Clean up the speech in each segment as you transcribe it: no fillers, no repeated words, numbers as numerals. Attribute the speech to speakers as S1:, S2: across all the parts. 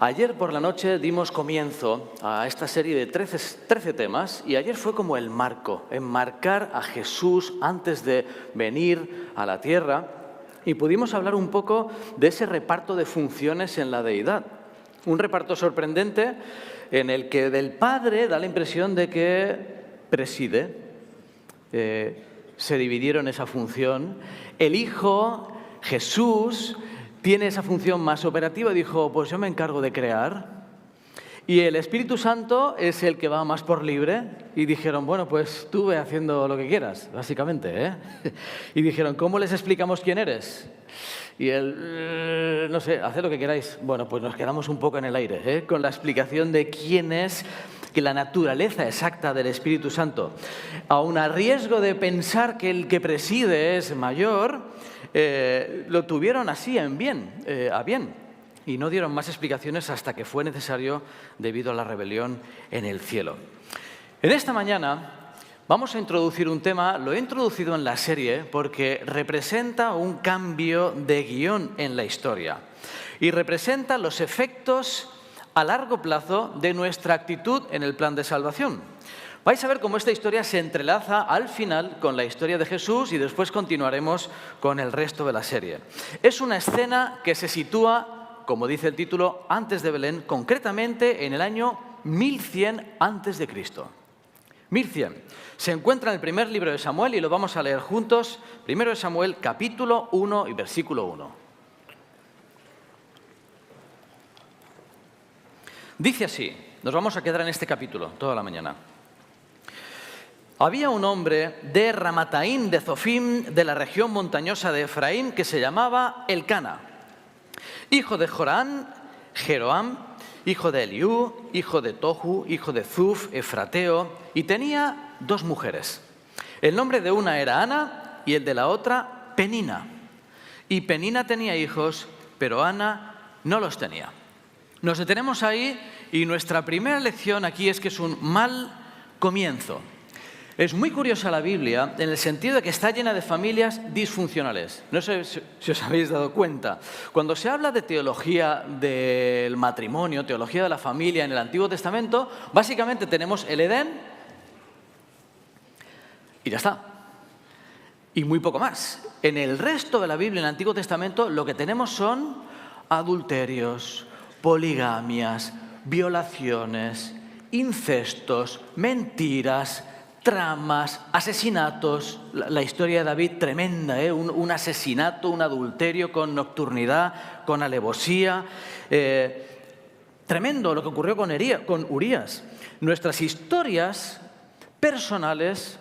S1: Ayer por la noche dimos comienzo a esta serie de 13 temas y ayer fue como el marco, enmarcar a Jesús antes de venir a la tierra y pudimos hablar un poco de ese reparto de funciones en la deidad. Un reparto sorprendente en el que del Padre da la impresión de que preside, se dividieron esa función. El Hijo, Jesús, tiene esa función más operativa, dijo, pues yo me encargo de crear. Y el Espíritu Santo es el que va más por libre. Y dijeron, bueno, pues tú ve haciendo lo que quieras, básicamente, ¿eh? Y dijeron, ¿cómo les explicamos quién eres? Y él, no sé, haced lo que queráis. Bueno, pues nos quedamos un poco en el aire, ¿eh? Con la explicación de quién es, que la naturaleza exacta del Espíritu Santo. Aun a riesgo de pensar que el que preside es mayor, lo tuvieron así a bien, y no dieron más explicaciones hasta que fue necesario debido a la rebelión en el cielo. En esta mañana vamos a introducir un tema, lo he introducido en la serie porque representa un cambio de guión en la historia y representa los efectos a largo plazo de nuestra actitud en el plan de salvación. Vais a ver cómo esta historia se entrelaza al final con la historia de Jesús y después continuaremos con el resto de la serie. Es una escena que se sitúa, como dice el título, antes de Belén, concretamente en el año 1100 a.C. 1100. Se encuentra en el primer libro de Samuel y lo vamos a leer juntos. Primero de Samuel, capítulo 1 y versículo 1. Dice así, nos vamos a quedar en este capítulo toda la mañana. Había un hombre de Ramataim de Zofim, de la región montañosa de Efraín, que se llamaba Elcana, hijo de Jeroam, hijo de Eliú, hijo de Tohu, hijo de Zuf, efrateo, y tenía dos mujeres. El nombre de una era Ana y el de la otra Penina. Y Penina tenía hijos, pero Ana no los tenía. Nos detenemos ahí y nuestra primera lección aquí es que es un mal comienzo. Es muy curiosa la Biblia en el sentido de que está llena de familias disfuncionales. No sé si os habéis dado cuenta. Cuando se habla de teología del matrimonio, teología de la familia en el Antiguo Testamento, básicamente tenemos el Edén y ya está. Y muy poco más. En el resto de la Biblia en el Antiguo Testamento lo que tenemos son adulterios, poligamias, violaciones, incestos, mentiras, tramas, asesinatos. La historia de David tremenda, ¿eh? Un asesinato, un adulterio con nocturnidad, con alevosía. Tremendo lo que ocurrió con Urías. Nuestras historias personales,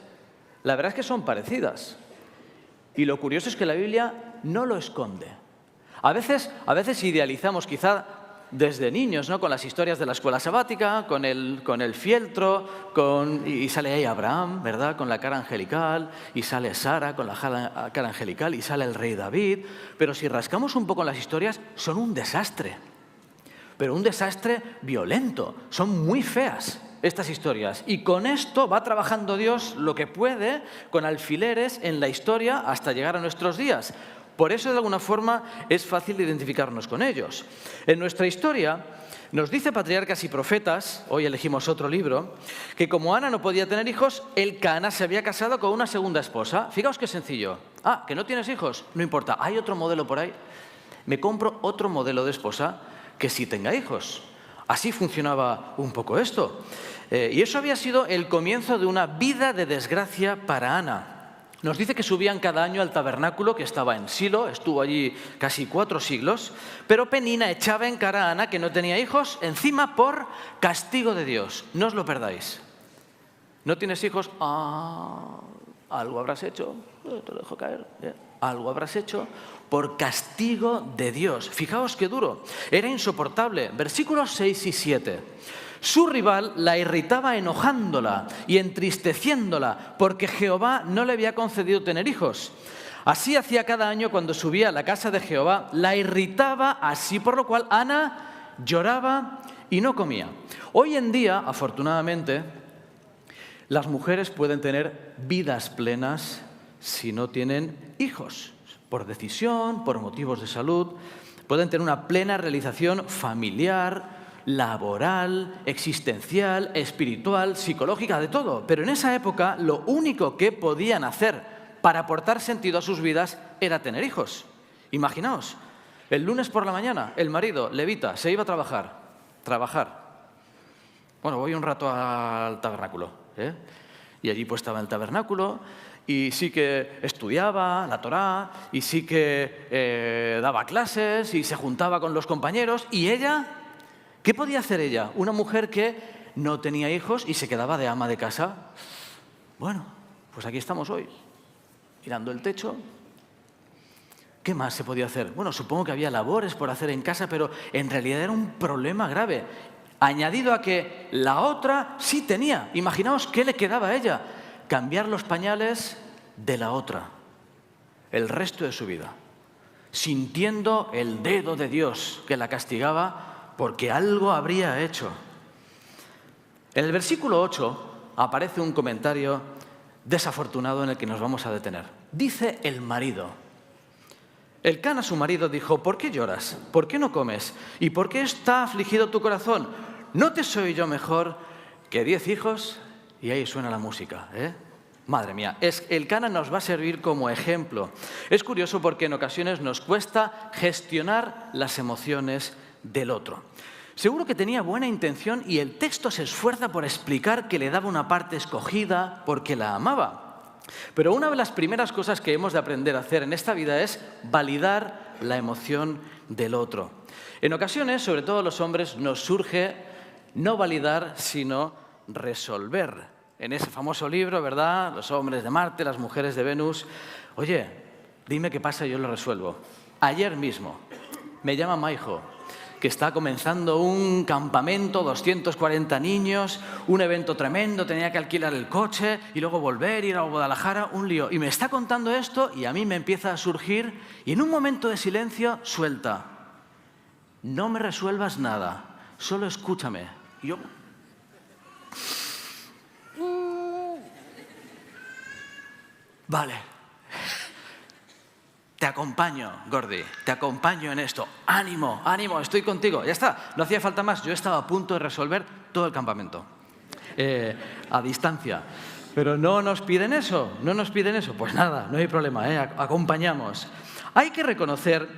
S1: la verdad es que son parecidas. Y lo curioso es que la Biblia no lo esconde. A veces idealizamos quizá desde niños, ¿no? Con las historias de la escuela sabática, con el fieltro, y sale ahí Abraham, ¿verdad? Con la cara angelical, y sale Sara con la cara angelical, y sale el rey David. Pero si rascamos un poco en las historias, son un desastre. Pero un desastre violento. Son muy feas estas historias. Y con esto va trabajando Dios lo que puede, con alfileres en la historia, hasta llegar a nuestros días. Por eso, de alguna forma, es fácil identificarnos con ellos. En nuestra historia, nos dice Patriarcas y Profetas, hoy elegimos otro libro, que como Ana no podía tener hijos, Elcana se había casado con una segunda esposa. Fijaos qué sencillo. Ah, ¿que no tienes hijos? No importa, hay otro modelo por ahí. Me compro otro modelo de esposa que sí tenga hijos. Así funcionaba un poco esto. Y eso había sido el comienzo de una vida de desgracia para Ana. Nos dice que subían cada año al tabernáculo que estaba en Silo, estuvo allí casi 4 siglos, pero Penina echaba en cara a Ana que no tenía hijos, encima por castigo de Dios. No os lo perdáis. ¿No tienes hijos? Algo habrás hecho. Te lo dejo caer. Algo habrás hecho por castigo de Dios. Fijaos qué duro. Era insoportable. Versículos 6 y 7. Su rival la irritaba enojándola y entristeciéndola porque Jehová no le había concedido tener hijos. Así hacía cada año cuando subía a la casa de Jehová, la irritaba así, por lo cual Ana lloraba y no comía. Hoy en día, afortunadamente, las mujeres pueden tener vidas plenas si no tienen hijos, por decisión, por motivos de salud. pueden tener una plena realización familiar, laboral, existencial, espiritual, psicológica, de todo. Pero en esa época lo único que podían hacer para aportar sentido a sus vidas era tener hijos. Imaginaos, el lunes por la mañana el marido, levita, se iba a trabajar. Bueno, voy un rato al tabernáculo, ¿eh? Y allí pues estaba el tabernáculo y sí que estudiaba la Torá y sí que daba clases y se juntaba con los compañeros. ¿Y ella? ¿Qué podía hacer ella? Una mujer que no tenía hijos y se quedaba de ama de casa. Bueno, pues aquí estamos hoy, mirando el techo. ¿Qué más se podía hacer? Bueno, supongo que había labores por hacer en casa, pero en realidad era un problema grave. Añadido a que la otra sí tenía. Imaginaos qué le quedaba a ella. Cambiar los pañales de la otra el resto de su vida, sintiendo el dedo de Dios que la castigaba porque algo habría hecho. En el versículo 8 aparece un comentario desafortunado en el que nos vamos a detener. Dice el marido. Elcana, su marido, dijo: ¿por qué lloras? ¿Por qué no comes? ¿Y por qué está afligido tu corazón? ¿No te soy yo mejor que 10 hijos? Y ahí suena la música, ¿eh? Madre mía, Elcana nos va a servir como ejemplo. Es curioso porque en ocasiones nos cuesta gestionar las emociones del otro. Seguro que tenía buena intención y el texto se esfuerza por explicar que le daba una parte escogida porque la amaba. Pero una de las primeras cosas que hemos de aprender a hacer en esta vida es validar la emoción del otro. En ocasiones, sobre todo los hombres, nos surge no validar, sino resolver. En ese famoso libro, ¿verdad? Los hombres de Marte, las mujeres de Venus. Oye, dime qué pasa y yo lo resuelvo. Ayer mismo me llama Maijo, que está comenzando un campamento, 240 niños, un evento tremendo, tenía que alquilar el coche y luego volver, ir a Guadalajara, un lío. Y me está contando esto y a mí me empieza a surgir y en un momento de silencio suelta: no me resuelvas nada, solo escúchame. Y yo... Vale. Te acompaño, Gordi, te acompaño en esto. Ánimo, ánimo, estoy contigo. Ya está, no hacía falta más. Yo estaba a punto de resolver todo el campamento. A distancia. Pero no nos piden eso, no nos piden eso. Pues nada, no hay problema, acompañamos. Hay que reconocer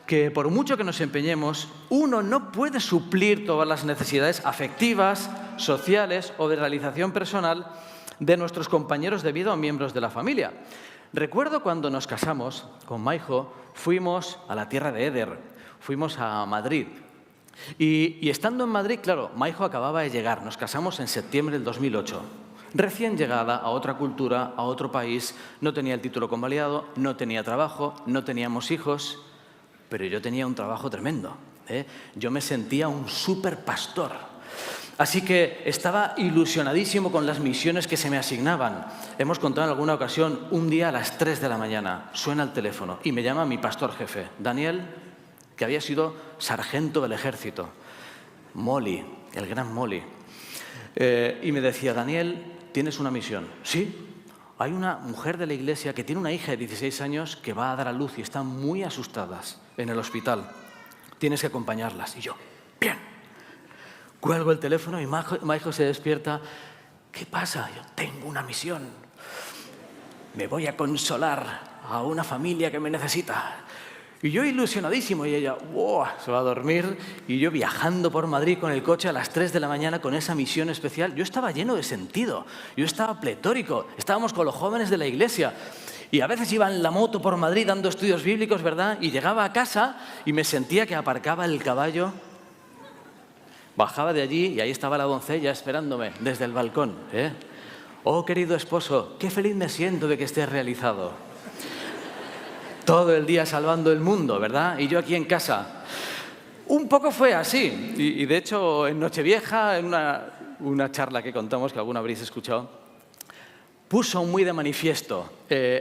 S1: que por mucho que nos empeñemos, uno no puede suplir todas las necesidades afectivas, sociales o de realización personal de nuestros compañeros de vida o miembros de la familia. Recuerdo cuando nos casamos con Maijo, fuimos a la tierra de Éder, fuimos a Madrid. Y estando en Madrid, claro, Maijo acababa de llegar, nos casamos en septiembre del 2008. Recién llegada a otra cultura, a otro país, no tenía el título convalidado, no tenía trabajo, no teníamos hijos, pero yo tenía un trabajo tremendo, ¿eh? Yo me sentía un superpastor. Así que estaba ilusionadísimo con las misiones que se me asignaban. Hemos contado en alguna ocasión, un día a las 3 de la mañana, suena el teléfono y me llama mi pastor jefe, Daniel, que había sido sargento del ejército, Molly, el gran Molly. Y me decía: Daniel, tienes una misión. Sí, hay una mujer de la iglesia que tiene una hija de 16 años que va a dar a luz y están muy asustadas en el hospital. Tienes que acompañarlas. Y yo, bien. Cuelgo el teléfono y Maijo se despierta. ¿Qué pasa? Yo tengo una misión. Me voy a consolar a una familia que me necesita. Y yo ilusionadísimo y ella, ¡wow!, se va a dormir. Y yo viajando por Madrid con el coche a las 3 de la mañana con esa misión especial. Yo estaba lleno de sentido, yo estaba pletórico. Estábamos con los jóvenes de la iglesia. Y a veces iba en la moto por Madrid dando estudios bíblicos, ¿verdad? Y llegaba a casa y me sentía que aparcaba el caballo. Bajaba de allí y ahí estaba la doncella esperándome desde el balcón, ¿eh? Oh, querido esposo, qué feliz me siento de que estés realizado. Todo el día salvando el mundo, ¿verdad? Y yo aquí en casa. Un poco fue así. Y de hecho, en Nochevieja, en una charla que contamos, que alguna habréis escuchado, puso muy de manifiesto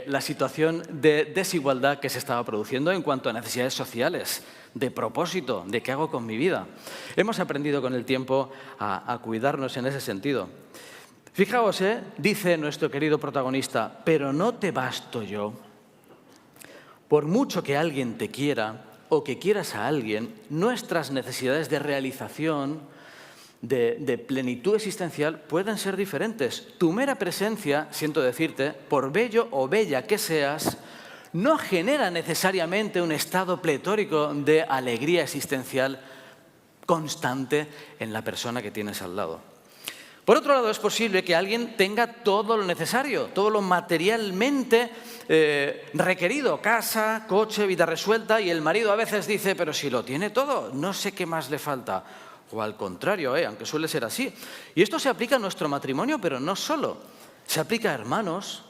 S1: la situación de desigualdad que se estaba produciendo en cuanto a necesidades sociales, de propósito, de qué hago con mi vida. Hemos aprendido con el tiempo a cuidarnos en ese sentido. Fijaos, dice nuestro querido protagonista, pero no te basto yo. Por mucho que alguien te quiera, o que quieras a alguien, nuestras necesidades de realización, de plenitud existencial, pueden ser diferentes. Tu mera presencia, siento decirte, por bello o bella que seas, no genera necesariamente un estado pletórico de alegría existencial constante en la persona que tienes al lado. Por otro lado, es posible que alguien tenga todo lo necesario, todo lo materialmente requerido, casa, coche, vida resuelta, y el marido a veces dice, pero si lo tiene todo, no sé qué más le falta. O al contrario, aunque suele ser así. Y esto se aplica a nuestro matrimonio, pero no solo. Se aplica a hermanos,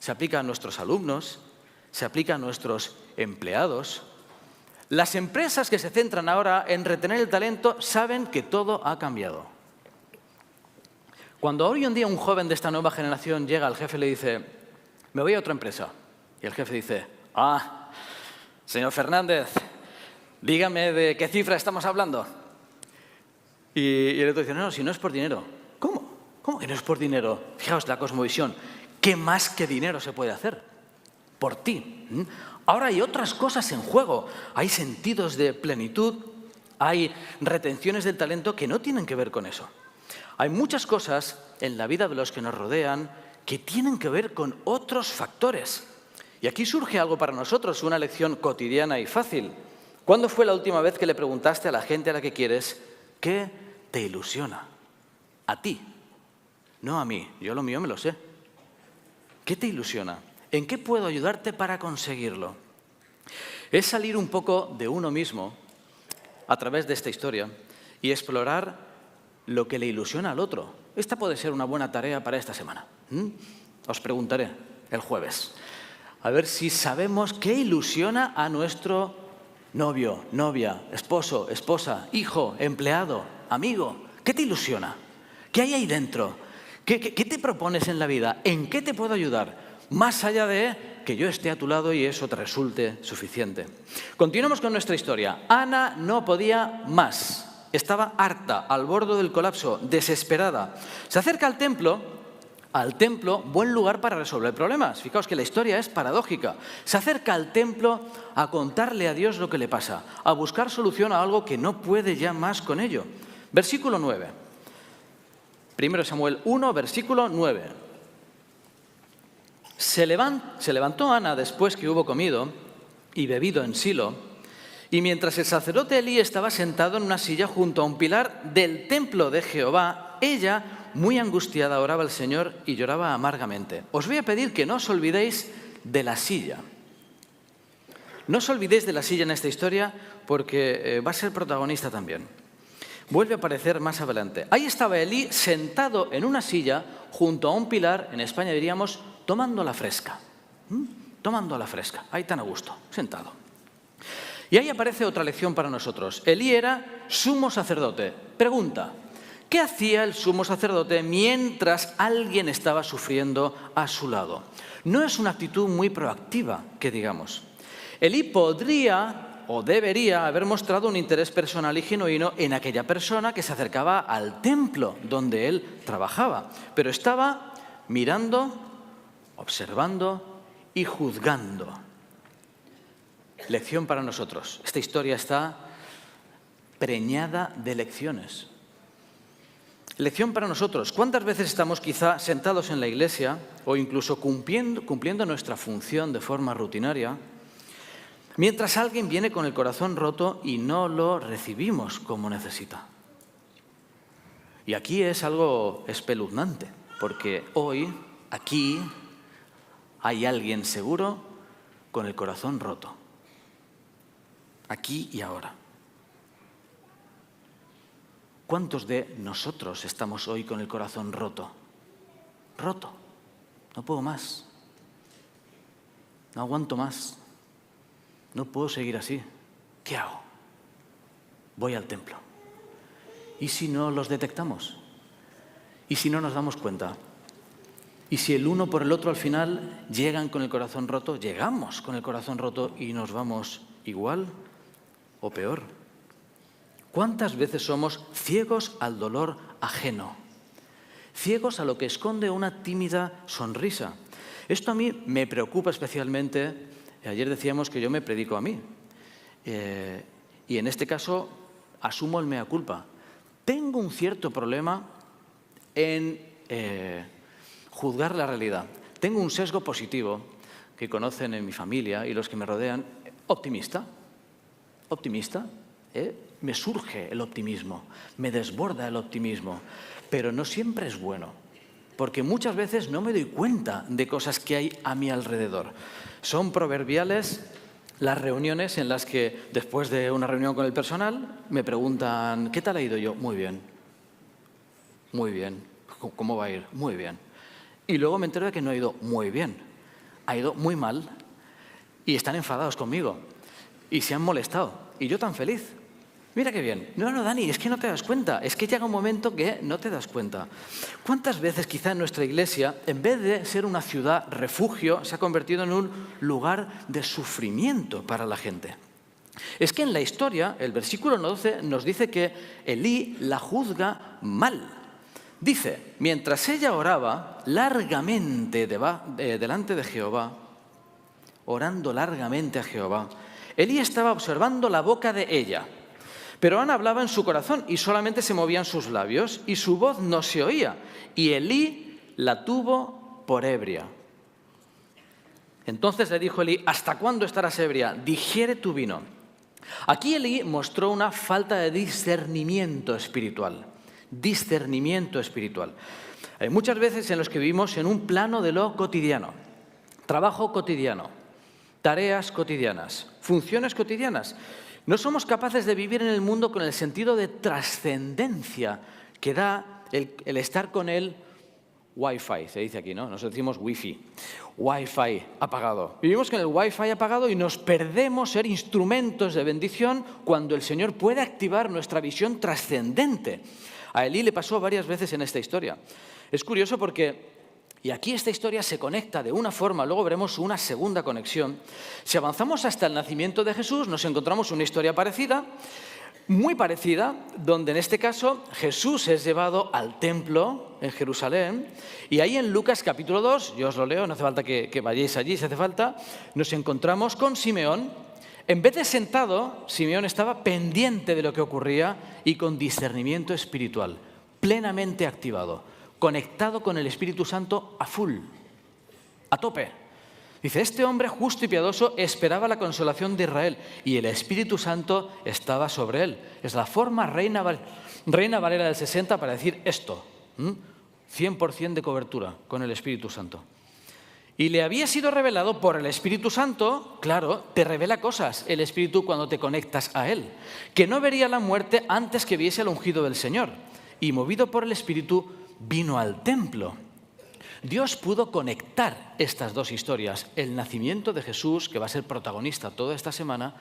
S1: se aplica a nuestros alumnos, se aplica a nuestros empleados. Las empresas que se centran ahora en retener el talento saben que todo ha cambiado. Cuando hoy en día un joven de esta nueva generación llega al jefe y le dice, me voy a otra empresa. Y el jefe dice, señor Fernández, dígame de qué cifra estamos hablando. Y el otro dice, no, si no es por dinero. ¿Cómo? ¿Cómo que no es por dinero? Fijaos la cosmovisión. ¿Qué más que dinero se puede hacer? Por ti. Ahora hay otras cosas en juego. Hay sentidos de plenitud, hay retenciones del talento que no tienen que ver con eso. Hay muchas cosas en la vida de los que nos rodean que tienen que ver con otros factores. Y aquí surge algo para nosotros, una lección cotidiana y fácil. ¿Cuándo fue la última vez que le preguntaste a la gente a la que quieres qué te ilusiona? A ti, no a mí. Yo lo mío me lo sé. ¿Qué te ilusiona? ¿En qué puedo ayudarte para conseguirlo? Es salir un poco de uno mismo a través de esta historia y explorar lo que le ilusiona al otro. Esta puede ser una buena tarea para esta semana. Os preguntaré el jueves. A ver si sabemos qué ilusiona a nuestro novio, novia, esposo, esposa, hijo, empleado, amigo. ¿Qué te ilusiona? ¿Qué hay ahí dentro? ¿Qué te propones en la vida? ¿En qué te puedo ayudar? Más allá de que yo esté a tu lado y eso te resulte suficiente. Continuamos con nuestra historia. Ana no podía más. Estaba harta, al borde del colapso, desesperada. Se acerca al templo, buen lugar para resolver problemas. Fijaos que la historia es paradójica. Se acerca al templo a contarle a Dios lo que le pasa, a buscar solución a algo que no puede ya más con ello. Versículo 9. 1 Samuel 1, versículo 9. Se levantó Ana después que hubo comido y bebido en Silo, y mientras el sacerdote Elí estaba sentado en una silla junto a un pilar del templo de Jehová, ella, muy angustiada, oraba al Señor y lloraba amargamente. Os voy a pedir que no os olvidéis de la silla. No os olvidéis de la silla en esta historia porque va a ser protagonista también. Vuelve a aparecer más adelante. Ahí estaba Elí sentado en una silla junto a un pilar, en España diríamos, tomando la fresca. Tomando la fresca, ahí tan a gusto, sentado. Y ahí aparece otra lección para nosotros. Elí era sumo sacerdote. Pregunta, ¿qué hacía el sumo sacerdote mientras alguien estaba sufriendo a su lado? No es una actitud muy proactiva, que digamos. Elí podría o debería haber mostrado un interés personal y genuino en aquella persona que se acercaba al templo donde él trabajaba, pero estaba mirando, observando y juzgando. Lección para nosotros. Esta historia está preñada de lecciones. Lección para nosotros. ¿Cuántas veces estamos quizá sentados en la iglesia o incluso cumpliendo nuestra función de forma rutinaria, mientras alguien viene con el corazón roto y no lo recibimos como necesita? Y aquí es algo espeluznante, porque hoy, aquí, hay alguien seguro con el corazón roto. Aquí y ahora. ¿Cuántos de nosotros estamos hoy con el corazón roto? Roto. No puedo más. No aguanto más. No puedo seguir así. ¿Qué hago? Voy al templo. ¿Y si no los detectamos? ¿Y si no nos damos cuenta? ¿Y si el uno por el otro al final llegan con el corazón roto? Llegamos con el corazón roto y nos vamos igual o peor. ¿Cuántas veces somos ciegos al dolor ajeno? Ciegos a lo que esconde una tímida sonrisa. Esto a mí me preocupa especialmente. Ayer decíamos que yo me predico a mí. y en este caso asumo el mea culpa. Tengo un cierto problema en juzgar la realidad. Tengo un sesgo positivo que conocen en mi familia y los que me rodean, optimista. Me surge el optimismo, me desborda el optimismo, pero no siempre es bueno, porque muchas veces no me doy cuenta de cosas que hay a mi alrededor. Son proverbiales las reuniones en las que, después de una reunión con el personal, me preguntan, ¿qué tal ha ido? Yo, muy bien. Muy bien. ¿Cómo va a ir? Muy bien. Y luego me entero de que no ha ido muy bien. Ha ido muy mal. Y están enfadados conmigo. Y se han molestado. Y yo tan feliz. Mira qué bien. No, Dani, es que no te das cuenta. Es que llega un momento que no te das cuenta. ¿Cuántas veces quizá en nuestra iglesia, en vez de ser una ciudad refugio, se ha convertido en un lugar de sufrimiento para la gente? Es que en la historia, el versículo 12 nos dice que Elí la juzga mal. Dice, mientras ella oraba largamente delante de Jehová, orando largamente a Jehová, Elí estaba observando la boca de ella. Pero Ana hablaba en su corazón y solamente se movían sus labios y su voz no se oía. Y Elí la tuvo por ebria. Entonces le dijo Elí, ¿hasta cuándo estarás ebria? Digiere tu vino. Aquí Elí mostró una falta de discernimiento espiritual. Discernimiento espiritual. Hay muchas veces en los que vivimos en un plano de lo cotidiano. Trabajo cotidiano, tareas cotidianas, funciones cotidianas. No somos capaces de vivir en el mundo con el sentido de trascendencia que da el estar con el Wi-Fi, se dice aquí, ¿no? Nosotros decimos Wi-Fi. Wi-Fi apagado. Vivimos con el Wi-Fi apagado y nos perdemos ser instrumentos de bendición cuando el Señor puede activar nuestra visión trascendente. A Elí le pasó varias veces en esta historia. Es curioso porque, y aquí esta historia se conecta de una forma, luego veremos una segunda conexión. Si avanzamos hasta el nacimiento de Jesús, nos encontramos una historia parecida, muy parecida, donde en este caso Jesús es llevado al templo en Jerusalén y ahí en Lucas capítulo 2, yo os lo leo, no hace falta que vayáis allí si hace falta, nos encontramos con Simeón. En vez de sentado, Simeón estaba pendiente de lo que ocurría y con discernimiento espiritual, plenamente activado, conectado con el Espíritu Santo a full, a tope. Dice, este hombre justo y piadoso esperaba la consolación de Israel y el Espíritu Santo estaba sobre él. Es la forma Reina Valera del 60 para decir esto. 100% de cobertura con el Espíritu Santo. Y le había sido revelado por el Espíritu Santo, claro, te revela cosas el Espíritu cuando te conectas a Él, que no vería la muerte antes que viese al ungido del Señor. Y movido por el Espíritu, vino al templo. Dios pudo conectar estas dos historias, el nacimiento de Jesús, que va a ser protagonista toda esta semana,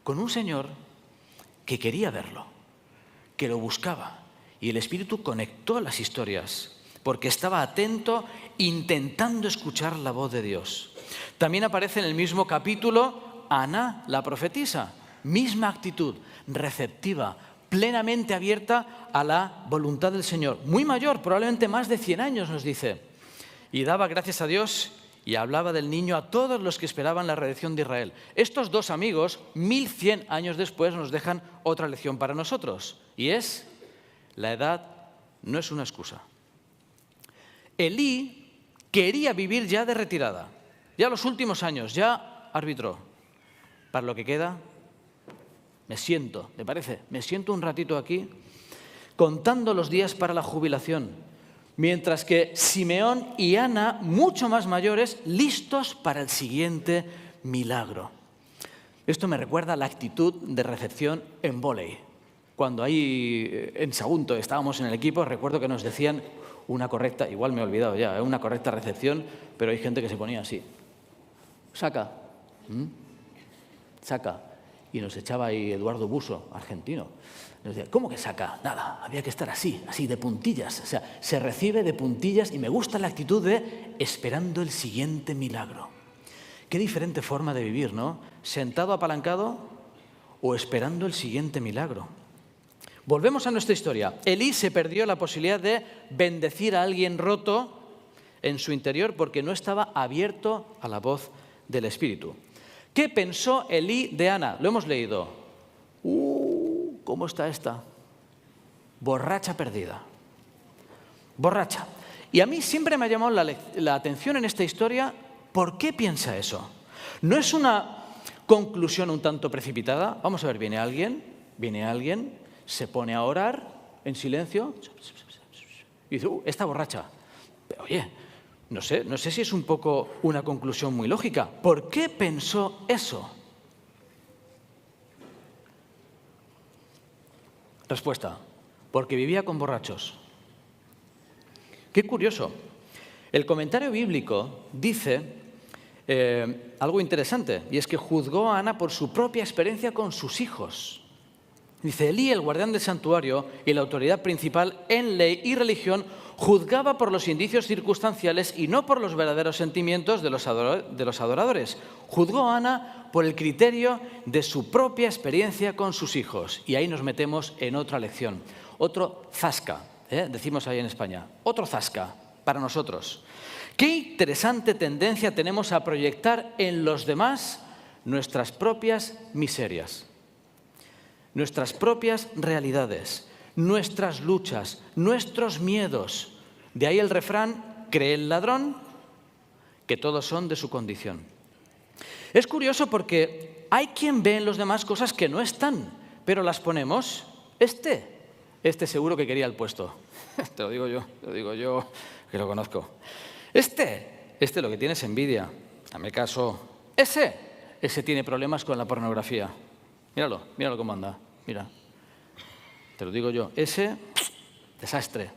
S1: con un Señor que quería verlo, que lo buscaba. Y el Espíritu conectó las historias, porque estaba atento, intentando escuchar la voz de Dios. También aparece en el mismo capítulo Ana, la profetisa, misma actitud, receptiva, plenamente abierta a la voluntad del Señor. Muy mayor, probablemente más de 100 años, nos dice. Y daba gracias a Dios y hablaba del niño a todos los que esperaban la redención de Israel. Estos dos amigos, 1100 años después, nos dejan otra lección para nosotros. Y es, la edad no es una excusa. Elí quería vivir ya de retirada. Ya los últimos años, ya arbitró. Para lo que queda, me siento un ratito aquí, contando los días para la jubilación. Mientras que Simeón y Ana, mucho más mayores, listos para el siguiente milagro. Esto me recuerda a la actitud de recepción en vóley. Cuando ahí en Sagunto estábamos en el equipo, recuerdo que nos decían una correcta, igual me he olvidado ya, una correcta recepción, pero hay gente que se ponía así. Saca. Saca. Y nos echaba ahí Eduardo Buso, argentino. Nos decía, ¿cómo que saca? Nada, había que estar así de puntillas. O sea, se recibe de puntillas y me gusta la actitud de esperando el siguiente milagro. Qué diferente forma de vivir, ¿no? Sentado apalancado o esperando el siguiente milagro. Volvemos a nuestra historia. Elí se perdió la posibilidad de bendecir a alguien roto en su interior porque no estaba abierto a la voz del Espíritu. ¿Qué pensó Elí de Ana? Lo hemos leído. ¿Cómo está esta? Borracha perdida. Borracha. Y a mí siempre me ha llamado la atención en esta historia, ¿por qué piensa eso? No es una conclusión un tanto precipitada. Vamos a ver, viene alguien, se pone a orar en silencio y dice, está borracha. Pero, oye, no sé si es un poco una conclusión muy lógica. ¿Por qué pensó eso? Respuesta, porque vivía con borrachos. Qué curioso. El comentario bíblico dice algo interesante, y es que juzgó a Ana por su propia experiencia con sus hijos. Dice, Elí, el guardián del santuario y la autoridad principal en ley y religión, juzgaba por los indicios circunstanciales y no por los verdaderos sentimientos de los adoradores. Juzgó a Ana por el criterio de su propia experiencia con sus hijos. Y ahí nos metemos en otra lección, otro zasca, decimos ahí en España, otro zasca para nosotros. Qué interesante tendencia tenemos a proyectar en los demás nuestras propias miserias, nuestras propias realidades, nuestras luchas, nuestros miedos. De ahí el refrán, cree el ladrón, que todos son de su condición. Es curioso porque hay quien ve en los demás cosas que no están, pero las ponemos. Este seguro que quería el puesto. Te lo digo yo, que lo conozco. Este lo que tiene es envidia. Hazme caso. Ese tiene problemas con la pornografía. Míralo cómo anda, mira. Te lo digo yo, ese, desastre.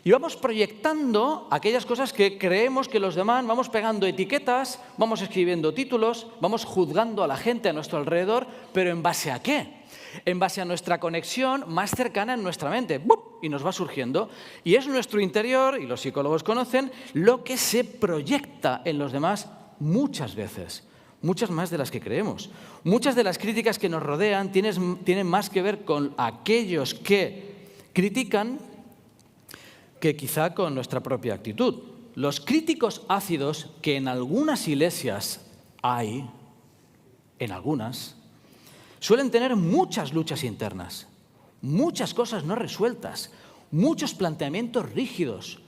S1: Y vamos proyectando aquellas cosas que creemos que los demás, vamos pegando etiquetas, vamos escribiendo títulos, vamos juzgando a la gente a nuestro alrededor, pero ¿en base a qué? En base a nuestra conexión más cercana en nuestra mente. ¡Bup! Y nos va surgiendo. Y es nuestro interior, y los psicólogos conocen, lo que se proyecta en los demás muchas veces. Muchas más de las que creemos. Muchas de las críticas que nos rodean tienen más que ver con aquellos que critican que quizá con nuestra propia actitud. Los críticos ácidos que en algunas iglesias hay, en algunas, suelen tener muchas luchas internas, muchas cosas no resueltas, muchos planteamientos rígidos,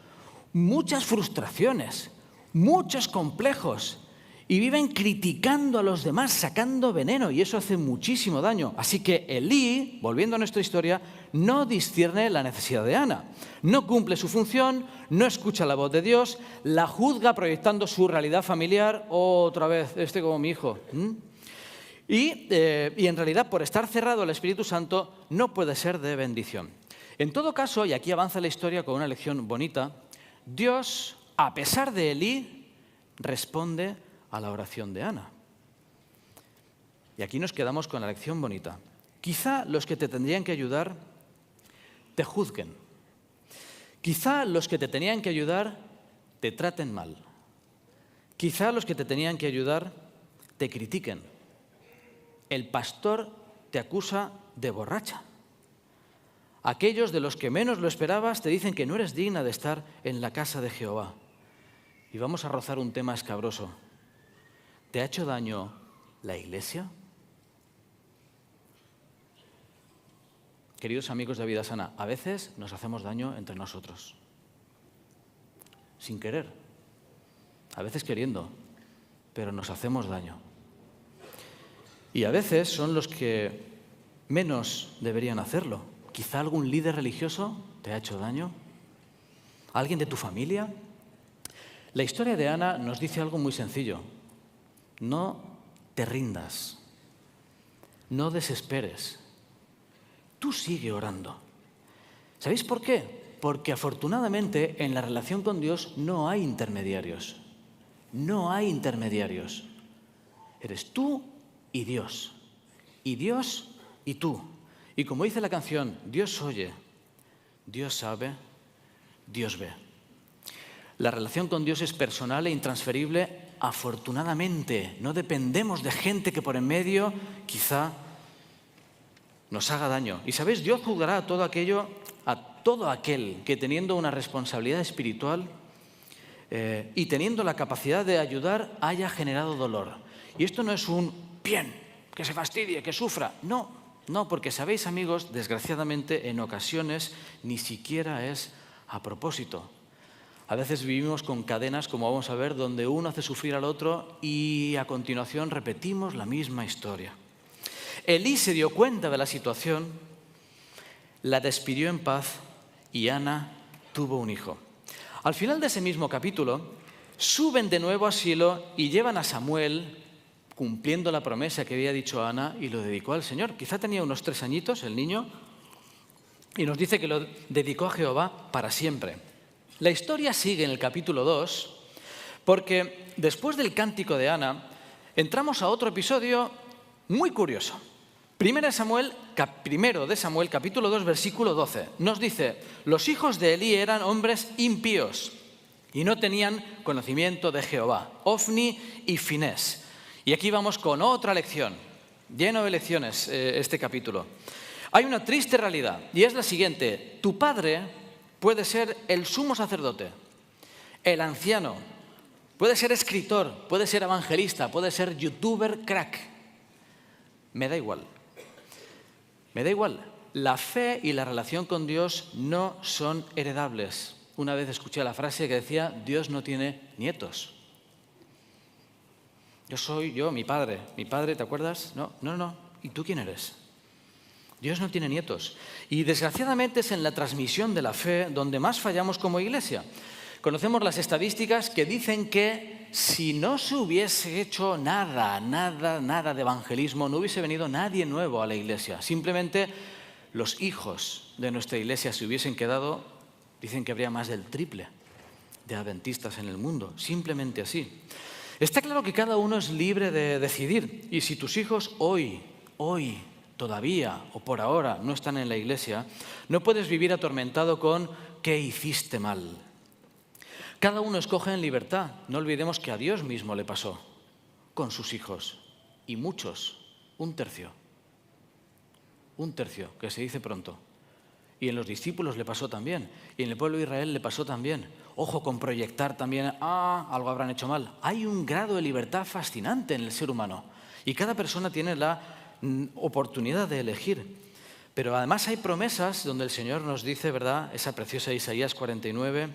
S1: muchas frustraciones, muchos complejos. Y viven criticando a los demás, sacando veneno, y eso hace muchísimo daño. Así que Elí, volviendo a nuestra historia, no discierne la necesidad de Ana. No cumple su función, no escucha la voz de Dios, la juzga proyectando su realidad familiar, otra vez, como mi hijo. Y en realidad, por estar cerrado al Espíritu Santo, no puede ser de bendición. En todo caso, y aquí avanza la historia con una lección bonita, Dios, a pesar de Elí, responde a la oración de Ana. Y aquí nos quedamos con la lección bonita. Quizá los que te tendrían que ayudar te juzguen. Quizá los que te tenían que ayudar te traten mal. Quizá los que te tenían que ayudar te critiquen. El pastor te acusa de borracha. Aquellos de los que menos lo esperabas te dicen que no eres digna de estar en la casa de Jehová. Y vamos a rozar un tema escabroso. ¿Te ha hecho daño la iglesia? Queridos amigos de Vida Sana, a veces nos hacemos daño entre nosotros. Sin querer. A veces queriendo. Pero nos hacemos daño. Y a veces son los que menos deberían hacerlo. Quizá algún líder religioso te ha hecho daño. ¿Alguien de tu familia? La historia de Ana nos dice algo muy sencillo. No te rindas, no desesperes, tú sigue orando. ¿Sabéis por qué? Porque afortunadamente en la relación con Dios no hay intermediarios. No hay intermediarios. Eres tú y Dios y tú. Y como dice la canción, Dios oye, Dios sabe, Dios ve. La relación con Dios es personal e intransferible. Afortunadamente, no dependemos de gente que por en medio quizá nos haga daño. Y sabéis, Dios juzgará a todo aquel que teniendo una responsabilidad espiritual y teniendo la capacidad de ayudar haya generado dolor. Y esto no es un bien, que se fastidie, que sufra. No, porque sabéis, amigos, desgraciadamente en ocasiones ni siquiera es a propósito. A veces vivimos con cadenas, como vamos a ver, donde uno hace sufrir al otro y a continuación repetimos la misma historia. Elí se dio cuenta de la situación, la despidió en paz y Ana tuvo un hijo. Al final de ese mismo capítulo, suben de nuevo a Silo y llevan a Samuel, cumpliendo la promesa que había dicho Ana, y lo dedicó al Señor. Quizá tenía unos 3 añitos el niño, y nos dice que lo dedicó a Jehová para siempre. La historia sigue en el capítulo 2, porque después del cántico de Ana, entramos a otro episodio muy curioso. Primero de Samuel, capítulo 2, versículo 12, nos dice: los hijos de Elí eran hombres impíos y no tenían conocimiento de Jehová, Ofni y Finés. Y aquí vamos con otra lección, lleno de lecciones este capítulo. Hay una triste realidad y es la siguiente: tu padre puede ser el sumo sacerdote, el anciano, puede ser escritor, puede ser evangelista, puede ser youtuber crack. Me da igual. Me da igual. La fe y la relación con Dios no son heredables. Una vez escuché la frase que decía: Dios no tiene nietos. Mi padre. Mi padre, ¿te acuerdas? No. ¿Y tú quién eres? Dios no tiene nietos. Y desgraciadamente es en la transmisión de la fe donde más fallamos como iglesia. Conocemos las estadísticas que dicen que si no se hubiese hecho nada de evangelismo, no hubiese venido nadie nuevo a la iglesia. Simplemente los hijos de nuestra iglesia se hubiesen quedado, dicen que habría más del triple de adventistas en el mundo. Simplemente así. Está claro que cada uno es libre de decidir. Y si tus hijos hoy, todavía o por ahora no están en la iglesia, no puedes vivir atormentado con ¿qué hiciste mal? Cada uno escoge en libertad. No olvidemos que a Dios mismo le pasó con sus hijos. Y muchos, un tercio, que se dice pronto. Y en los discípulos le pasó también. Y en el pueblo de Israel le pasó también. Ojo con proyectar también, algo habrán hecho mal. Hay un grado de libertad fascinante en el ser humano. Y cada persona tiene la oportunidad de elegir. Pero además hay promesas donde el Señor nos dice, ¿verdad? Esa preciosa Isaías 49,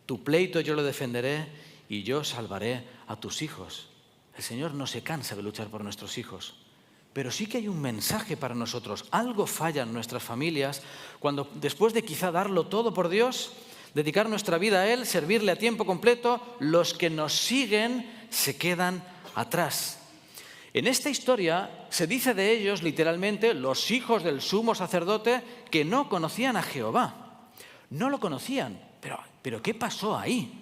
S1: tu pleito yo lo defenderé y yo salvaré a tus hijos. El Señor no se cansa de luchar por nuestros hijos. Pero sí que hay un mensaje para nosotros. Algo falla en nuestras familias cuando después de quizá darlo todo por Dios, dedicar nuestra vida a Él, servirle a tiempo completo, los que nos siguen se quedan atrás. En esta historia se dice de ellos, literalmente, los hijos del sumo sacerdote que no conocían a Jehová. No lo conocían, pero ¿qué pasó ahí?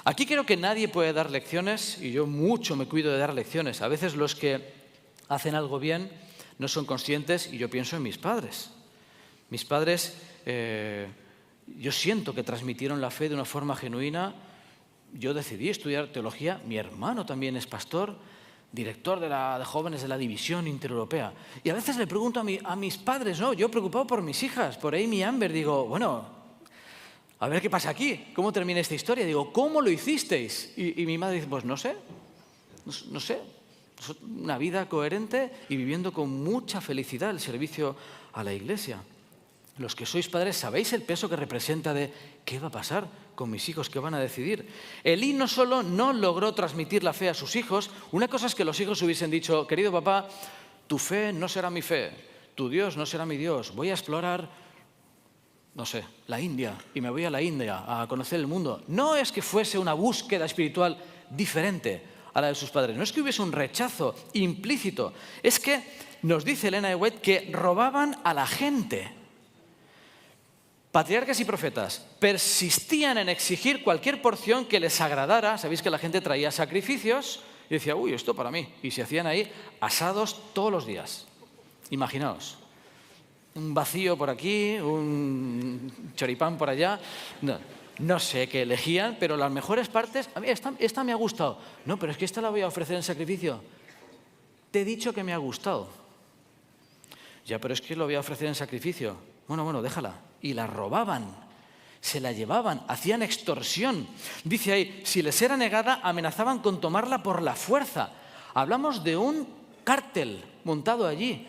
S1: Aquí creo que nadie puede dar lecciones y yo mucho me cuido de dar lecciones. A veces los que hacen algo bien no son conscientes y yo pienso en mis padres. Mis padres, yo siento que transmitieron la fe de una forma genuina. Yo decidí estudiar teología, mi hermano también es pastor, director de jóvenes de la División Intereuropea. Y a veces le pregunto a mis padres, yo preocupado por mis hijas, por Amy y Amber, digo, bueno, a ver qué pasa aquí, cómo termina esta historia. Digo, ¿cómo lo hicisteis? Y mi madre dice, pues no sé. Una vida coherente y viviendo con mucha felicidad el servicio a la iglesia. Los que sois padres sabéis el peso que representa de ¿qué va a pasar con mis hijos? ¿Qué van a decidir? Elí no solo no logró transmitir la fe a sus hijos, una cosa es que los hijos hubiesen dicho, querido papá, tu fe no será mi fe, tu Dios no será mi Dios, voy a explorar, la India, y me voy a la India a conocer el mundo. No es que fuese una búsqueda espiritual diferente a la de sus padres, no es que hubiese un rechazo implícito, es que nos dice Elena de White que robaban a la gente. Patriarcas y profetas persistían en exigir cualquier porción que les agradara. Sabéis que la gente traía sacrificios y decía, esto para mí. Y se hacían ahí asados todos los días. Imaginaos, un vacío por aquí, un choripán por allá. No sé qué elegían, pero las mejores partes, a mí esta me ha gustado. No, pero es que esta la voy a ofrecer en sacrificio. Te he dicho que me ha gustado. Ya, pero es que lo voy a ofrecer en sacrificio. Bueno, déjala. Y la robaban, se la llevaban, hacían extorsión. Dice ahí, si les era negada, amenazaban con tomarla por la fuerza. Hablamos de un cártel montado allí,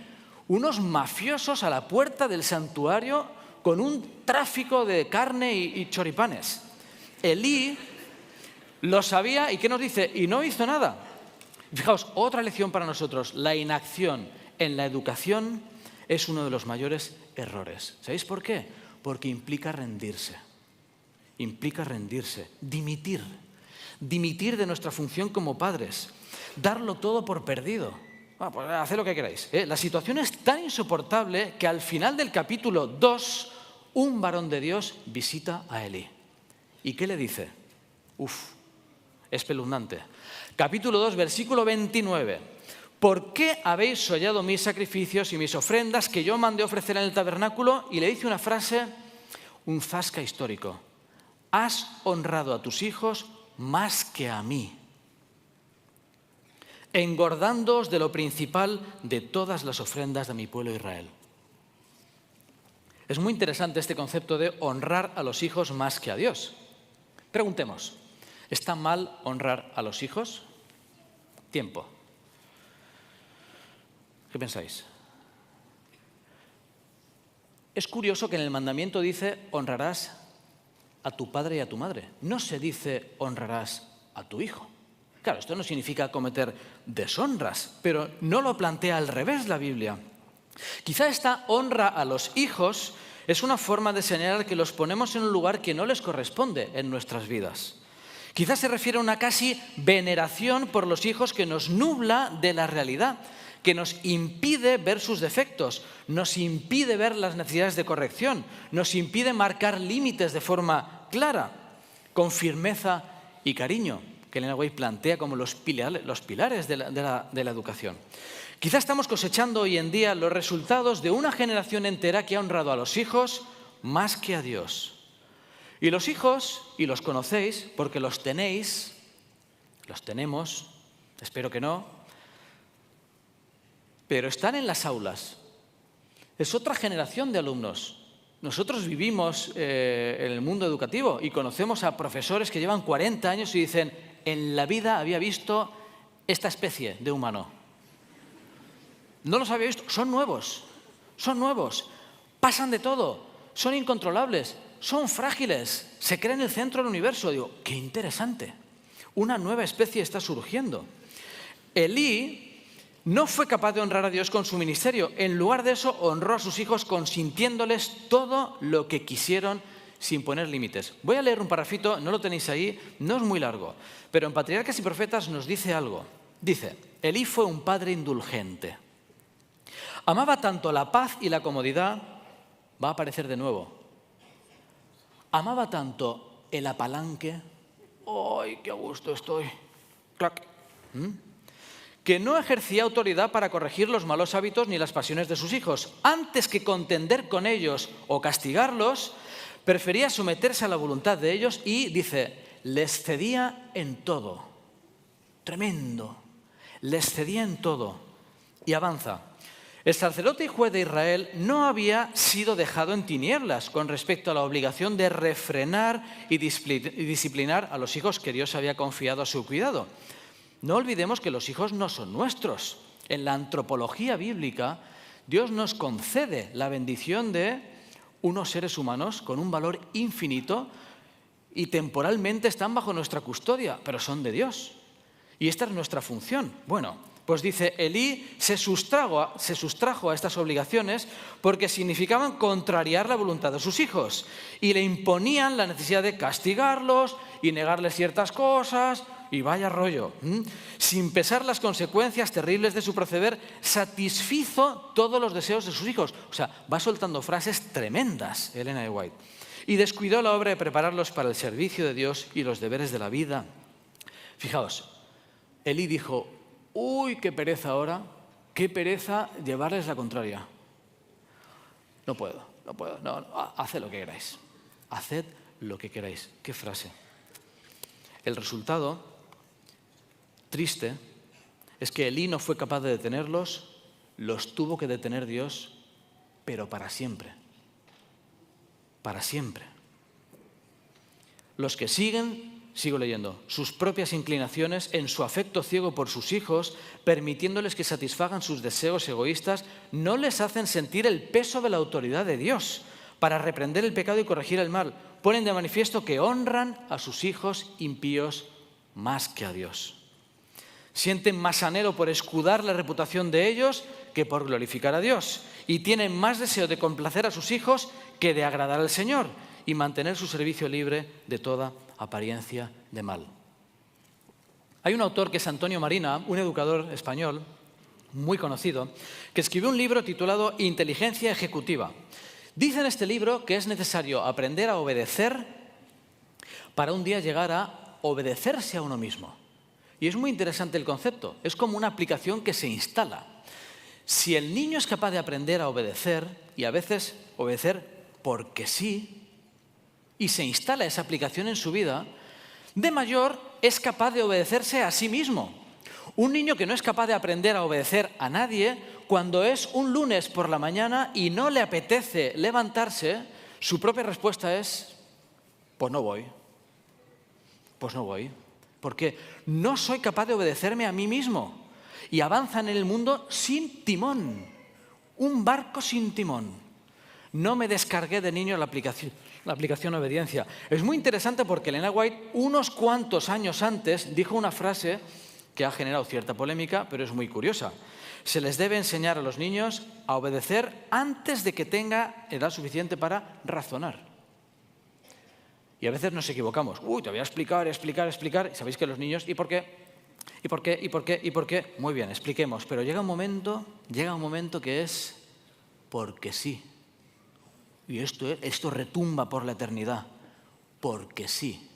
S1: unos mafiosos a la puerta del santuario con un tráfico de carne y choripanes. Elí lo sabía y ¿qué nos dice? Y no hizo nada. Fijaos, otra lección para nosotros, la inacción en la educación es uno de los mayores errores. ¿Sabéis por qué? Porque implica rendirse. Implica rendirse, dimitir de nuestra función como padres, darlo todo por perdido. Pues haced lo que queráis. La situación es tan insoportable que al final del capítulo 2, un varón de Dios visita a Elí. ¿Y qué le dice? Espeluznante. Capítulo 2, versículo 29. ¿Por qué habéis hollado mis sacrificios y mis ofrendas que yo mandé ofrecer en el tabernáculo? Y le dice una frase, un zasca histórico. Has honrado a tus hijos más que a mí, engordándoos de lo principal de todas las ofrendas de mi pueblo Israel. Es muy interesante este concepto de honrar a los hijos más que a Dios. Preguntemos, ¿está mal honrar a los hijos? Tiempo. ¿Qué pensáis? Es curioso que en el mandamiento dice honrarás a tu padre y a tu madre. No se dice honrarás a tu hijo. Claro, esto no significa cometer deshonras, pero no lo plantea al revés la Biblia. Quizá esta honra a los hijos es una forma de señalar que los ponemos en un lugar que no les corresponde en nuestras vidas. Quizá se refiere a una casi veneración por los hijos que nos nubla de la realidad, que nos impide ver sus defectos, nos impide ver las necesidades de corrección, nos impide marcar límites de forma clara, con firmeza y cariño, que Elena White plantea como los pilares de la educación. Quizá estamos cosechando hoy en día los resultados de una generación entera que ha honrado a los hijos más que a Dios. Y los hijos, y los conocéis porque los tenéis, los tenemos, espero que no, pero están en las aulas. Es otra generación de alumnos. Nosotros vivimos en el mundo educativo y conocemos a profesores que llevan 40 años y dicen, en la vida había visto esta especie de humano. No los había visto, son nuevos, pasan de todo, son incontrolables, son frágiles, se creen el centro del universo. Digo, qué interesante, una nueva especie está surgiendo. Elí no fue capaz de honrar a Dios con su ministerio. En lugar de eso, honró a sus hijos consintiéndoles todo lo que quisieron sin poner límites. Voy a leer un parrafito, no lo tenéis ahí, no es muy largo, pero en Patriarcas y Profetas nos dice algo. Dice, Elí fue un padre indulgente. Amaba tanto la paz y la comodidad, va a aparecer de nuevo. Amaba tanto el apalanque, ¡ay, qué a gusto estoy! ¡Clac! Que no ejercía autoridad para corregir los malos hábitos ni las pasiones de sus hijos. Antes que contender con ellos o castigarlos, prefería someterse a la voluntad de ellos y, dice, les cedía en todo. Tremendo. Les cedía en todo. Y avanza. El sacerdote y juez de Israel no había sido dejado en tinieblas con respecto a la obligación de refrenar y disciplinar a los hijos que Dios había confiado a su cuidado. No olvidemos que los hijos no son nuestros. En la antropología bíblica, Dios nos concede la bendición de unos seres humanos con un valor infinito y temporalmente están bajo nuestra custodia, pero son de Dios. Y esta es nuestra función. Bueno, pues dice, Elí se sustrajo a estas obligaciones porque significaban contrariar la voluntad de sus hijos y le imponían la necesidad de castigarlos y negarles ciertas cosas y vaya rollo. Sin pesar las consecuencias terribles de su proceder, satisfizo todos los deseos de sus hijos. O sea, va soltando frases tremendas, Elena White. Y descuidó la obra de prepararlos para el servicio de Dios y los deberes de la vida. Fijaos, Elí dijo, uy, qué pereza ahora, qué pereza llevarles la contraria. No puedo, no, haced lo que queráis. Haced lo que queráis. Qué frase. El resultado, triste, es que Elí no fue capaz de detenerlos, los tuvo que detener Dios, pero para siempre. Para siempre. Los que siguen sigo leyendo, sus propias inclinaciones, en su afecto ciego por sus hijos, permitiéndoles que satisfagan sus deseos egoístas, no les hacen sentir el peso de la autoridad de Dios para reprender el pecado y corregir el mal. Ponen de manifiesto que honran a sus hijos impíos más que a Dios. Sienten más anhelo por escudar la reputación de ellos que por glorificar a Dios. Y tienen más deseo de complacer a sus hijos que de agradar al Señor y mantener su servicio libre de toda apariencia de mal. Hay un autor que es Antonio Marina, un educador español muy conocido, que escribió un libro titulado Inteligencia Ejecutiva. Dice en este libro que es necesario aprender a obedecer para un día llegar a obedecerse a uno mismo. Y es muy interesante el concepto, es como una aplicación que se instala. Si el niño es capaz de aprender a obedecer, y a veces obedecer porque sí, y se instala esa aplicación en su vida, de mayor es capaz de obedecerse a sí mismo. Un niño que no es capaz de aprender a obedecer a nadie, cuando es un lunes por la mañana y no le apetece levantarse, su propia respuesta es, pues no voy. Pues no voy. Porque no soy capaz de obedecerme a mí mismo. Y avanzan en el mundo sin timón. Un barco sin timón. No me descargué de niño la aplicación obediencia. Es muy interesante porque Elena White, unos cuantos años antes, dijo una frase que ha generado cierta polémica, pero es muy curiosa. Se les debe enseñar a los niños a obedecer antes de que tenga edad suficiente para razonar. Y a veces nos equivocamos. Te voy a explicar. Y sabéis que los niños, ¿y por qué? ¿Y por qué? ¿Y por qué? ¿Y por qué? Muy bien, expliquemos. Pero llega un momento que es porque sí. Y esto retumba por la eternidad. Porque sí.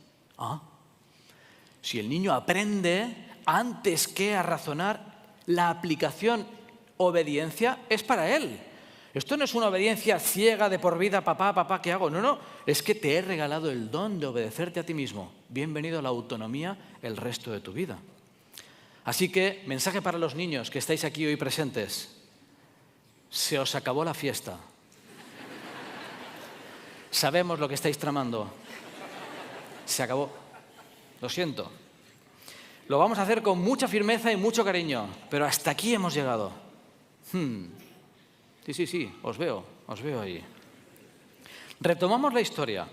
S1: Si el niño aprende antes que a razonar, la aplicación obediencia es para él. Esto no es una obediencia ciega de por vida, papá, ¿qué hago? No, es que te he regalado el don de obedecerte a ti mismo. Bienvenido a la autonomía el resto de tu vida. Así que, mensaje para los niños que estáis aquí hoy presentes. Se os acabó la fiesta. Sabemos lo que estáis tramando. Se acabó. Lo siento. Lo vamos a hacer con mucha firmeza y mucho cariño, pero hasta aquí hemos llegado. Sí, os veo ahí. Retomamos la historia.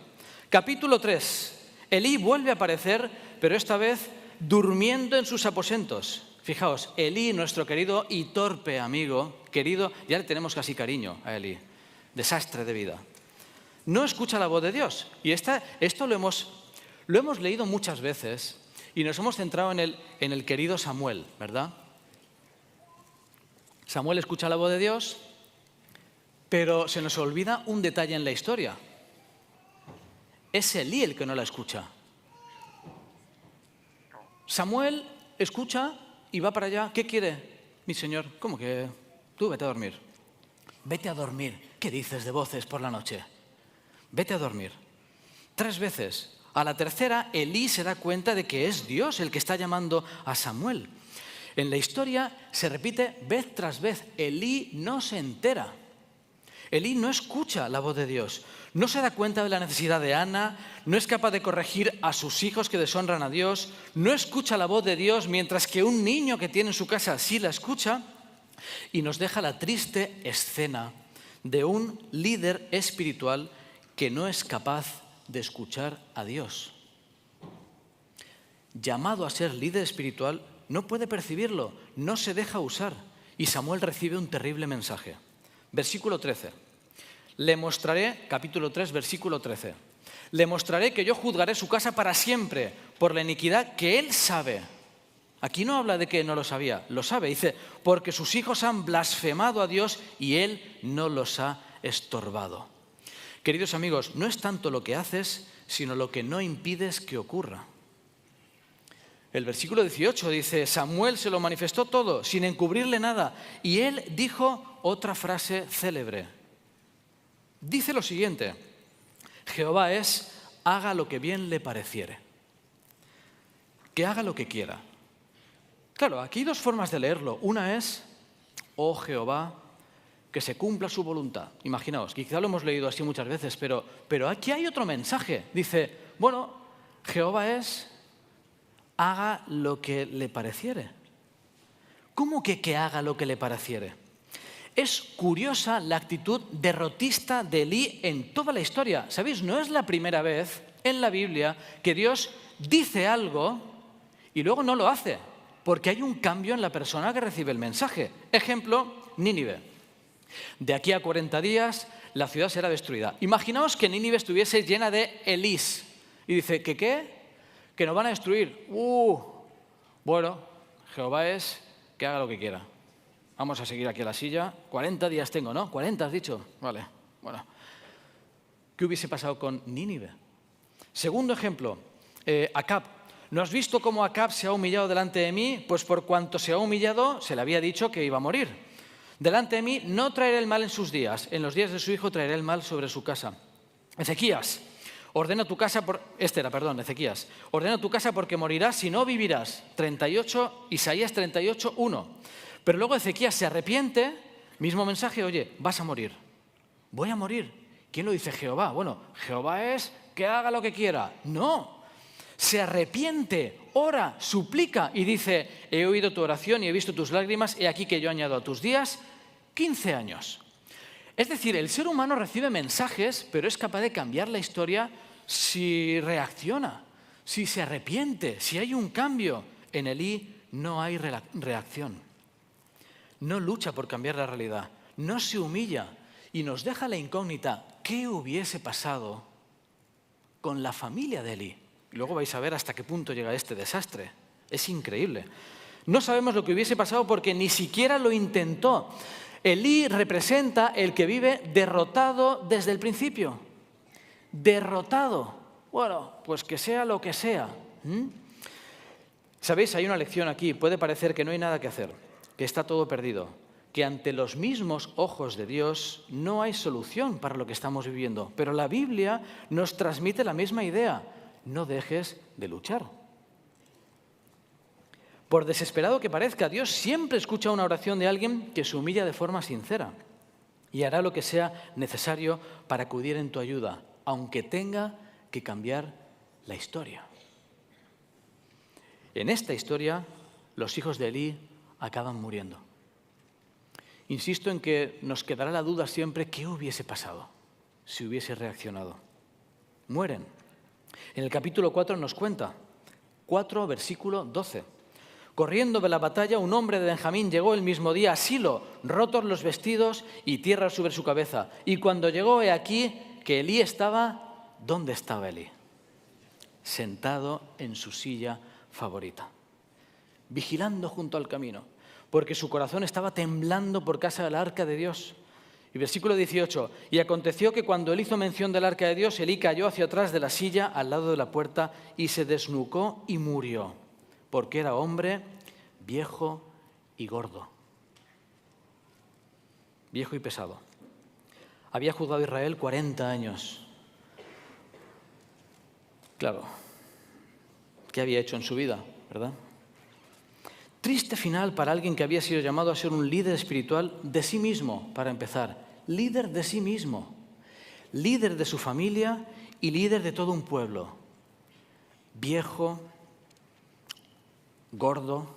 S1: Capítulo 3. Elí vuelve a aparecer, pero esta vez durmiendo en sus aposentos. Fijaos, Elí, nuestro querido y torpe amigo, querido, ya le tenemos casi cariño a Elí, desastre de vida. No escucha la voz de Dios. Y esto lo hemos leído muchas veces y nos hemos centrado en el querido Samuel, ¿verdad? Samuel escucha la voz de Dios, pero se nos olvida un detalle en la historia. Es Elí el que no la escucha. Samuel escucha y va para allá. ¿Qué quiere, mi señor? ¿Cómo que? Tú vete a dormir. Vete a dormir. ¿Qué dices de voces por la noche? Vete a dormir. 3 veces. A la tercera, Elí se da cuenta de que es Dios el que está llamando a Samuel. En la historia se repite vez tras vez. Elí no se entera. Elí no escucha la voz de Dios. No se da cuenta de la necesidad de Ana, no es capaz de corregir a sus hijos que deshonran a Dios, no escucha la voz de Dios mientras que un niño que tiene en su casa sí la escucha, y nos deja la triste escena de un líder espiritual que no es capaz de escuchar a Dios. Llamado a ser líder espiritual, no puede percibirlo, no se deja usar, y Samuel recibe un terrible mensaje. Versículo 13. Le mostraré, capítulo 3, versículo 13. Le mostraré que yo juzgaré su casa para siempre por la iniquidad que él sabe. Aquí no habla de que no lo sabía, lo sabe. Dice, porque sus hijos han blasfemado a Dios y él no los ha estorbado. Queridos amigos, no es tanto lo que haces, sino lo que no impides que ocurra. El versículo 18 dice, Samuel se lo manifestó todo, sin encubrirle nada, y él dijo otra frase célebre. Dice lo siguiente, Jehová es, haga lo que bien le pareciere. Que haga lo que quiera. Claro, aquí hay 2 formas de leerlo. Una es, oh Jehová, que se cumpla su voluntad. Imaginaos, quizá lo hemos leído así muchas veces, pero aquí hay otro mensaje. Dice, bueno, Jehová es haga lo que le pareciere. ¿Cómo que haga lo que le pareciere? Es curiosa la actitud derrotista de Elí en toda la historia. ¿Sabéis? No es la primera vez en la Biblia que Dios dice algo y luego no lo hace, porque hay un cambio en la persona que recibe el mensaje. Ejemplo, Nínive. De aquí a 40 días la ciudad será destruida. Imaginaos que Nínive estuviese llena de Elís. Y dice, ¿qué? Que nos van a destruir. Bueno, Jehová es que haga lo que quiera. Vamos a seguir aquí a la silla. 40 días tengo, ¿no? 40 has dicho. Vale, bueno. ¿Qué hubiese pasado con Nínive? Segundo ejemplo, Acab. ¿No has visto cómo Acab se ha humillado delante de mí? Pues por cuanto se ha humillado, se le había dicho que iba a morir. Delante de mí no traeré el mal en sus días. En los días de su hijo traeré el mal sobre su casa. Ezequías. Ordena tu casa Ezequías. Ordena tu casa porque morirás, si no vivirás. Isaías 38, 1. Pero luego Ezequías se arrepiente, mismo mensaje, oye, vas a morir. Voy a morir. ¿Quién lo dice? Jehová. Bueno, Jehová es que haga lo que quiera. No. Se arrepiente, ora, suplica y dice, he oído tu oración y he visto tus lágrimas, he aquí que yo añado a tus días 15 años. Es decir, el ser humano recibe mensajes, pero es capaz de cambiar la historia si reacciona, si se arrepiente, si hay un cambio. En Elí no hay reacción. No lucha por cambiar la realidad, no se humilla y nos deja la incógnita, ¿qué hubiese pasado con la familia de Elí? Y luego vais a ver hasta qué punto llega este desastre. Es increíble. No sabemos lo que hubiese pasado porque ni siquiera lo intentó. Elí representa el que vive derrotado desde el principio. Derrotado. Bueno, pues que sea lo que sea. ¿Sabéis? Hay una lección aquí. Puede parecer que no hay nada que hacer, que está todo perdido, que ante los mismos ojos de Dios no hay solución para lo que estamos viviendo. Pero la Biblia nos transmite la misma idea. No dejes de luchar. Por desesperado que parezca, Dios siempre escucha una oración de alguien que se humilla de forma sincera y hará lo que sea necesario para acudir en tu ayuda, aunque tenga que cambiar la historia. En esta historia, los hijos de Elí acaban muriendo. Insisto en que nos quedará la duda siempre qué hubiese pasado si hubiese reaccionado. Mueren. En el capítulo 4 nos cuenta, 4, versículo 12. Corriendo de la batalla, un hombre de Benjamín llegó el mismo día a Silo, rotos los vestidos y tierra sobre su cabeza. Y cuando llegó, he aquí que Elí estaba, ¿dónde estaba Elí? Sentado en su silla favorita, vigilando junto al camino, porque su corazón estaba temblando por causa del arca de Dios. Y versículo 18, y aconteció que cuando él hizo mención del arca de Dios, Elí cayó hacia atrás de la silla al lado de la puerta y se desnucó y murió, porque era hombre viejo y gordo, viejo y pesado. Había juzgado a Israel 40 años. Claro, ¿qué había hecho en su vida, verdad? Triste final para alguien que había sido llamado a ser un líder espiritual de sí mismo, para empezar. Líder de sí mismo, líder de su familia y líder de todo un pueblo. Viejo, gordo,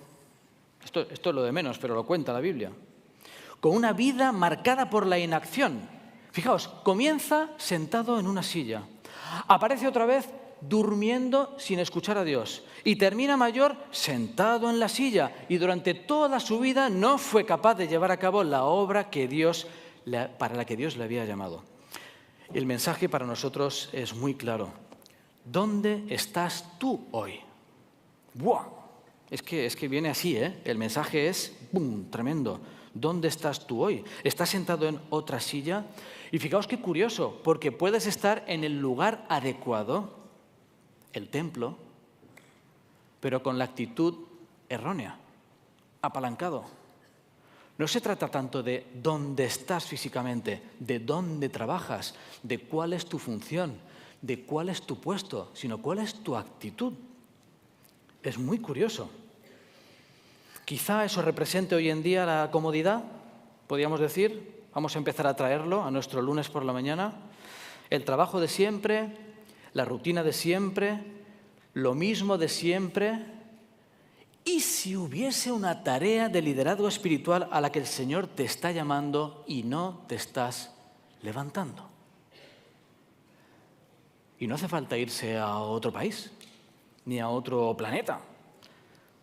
S1: esto es lo de menos, pero lo cuenta la Biblia. Con una vida marcada por la inacción. Fijaos, comienza sentado en una silla, aparece otra vez durmiendo sin escuchar a Dios y termina mayor sentado en la silla y durante toda su vida no fue capaz de llevar a cabo la obra para la que Dios le había llamado. El mensaje para nosotros es muy claro. ¿Dónde estás tú hoy? ¡Buah! Es que viene así, ¿eh? El mensaje es ¡bum!, tremendo. ¿Dónde estás tú hoy? ¿Estás sentado en otra silla? Y fijaos qué curioso, porque puedes estar en el lugar adecuado, el templo, pero con la actitud errónea, apalancado. No se trata tanto de dónde estás físicamente, de dónde trabajas, de cuál es tu función, de cuál es tu puesto, sino cuál es tu actitud. Es muy curioso. Quizá eso represente hoy en día la comodidad, podríamos decir. Vamos a empezar a traerlo a nuestro lunes por la mañana. El trabajo de siempre, la rutina de siempre, lo mismo de siempre, ¿Y si hubiese una tarea de liderazgo espiritual a la que el Señor te está llamando y no te estás levantando? Y no hace falta irse a otro país, ni a otro planeta.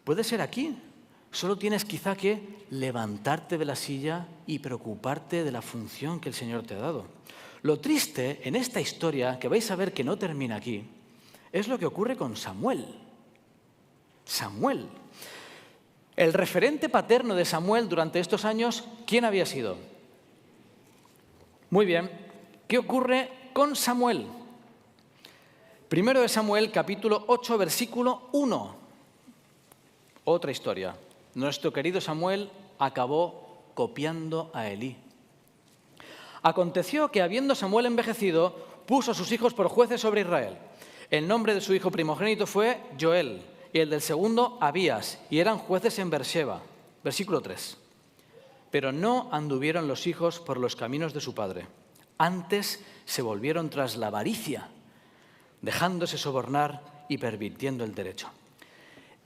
S1: Puede ser aquí. Solo tienes quizá que levantarte de la silla y preocuparte de la función que el Señor te ha dado. Lo triste en esta historia, que vais a ver que no termina aquí, es lo que ocurre con Samuel. Samuel. El referente paterno de Samuel durante estos años, ¿quién había sido? Muy bien. ¿Qué ocurre con Samuel? Primero de Samuel, capítulo 8, versículo 1. Otra historia. Nuestro querido Samuel acabó copiando a Elí. Aconteció que, habiendo Samuel envejecido, puso a sus hijos por jueces sobre Israel. El nombre de su hijo primogénito fue Joel, y el del segundo, Abías, y eran jueces en Beerseba. Versículo 3. Pero no anduvieron los hijos por los caminos de su padre. Antes se volvieron tras la avaricia, dejándose sobornar y pervirtiendo el derecho.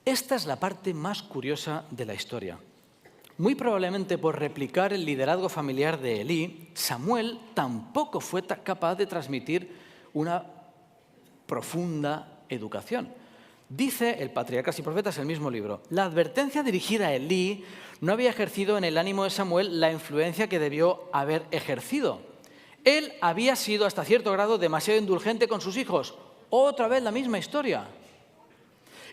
S1: Esta es la parte más curiosa de la historia. Muy probablemente por replicar el liderazgo familiar de Elí, Samuel tampoco fue capaz de transmitir una profunda educación. Dice el Patriarcas y Profetas, el mismo libro, la advertencia dirigida a Elí no había ejercido en el ánimo de Samuel la influencia que debió haber ejercido. Él había sido hasta cierto grado demasiado indulgente con sus hijos. Otra vez la misma historia.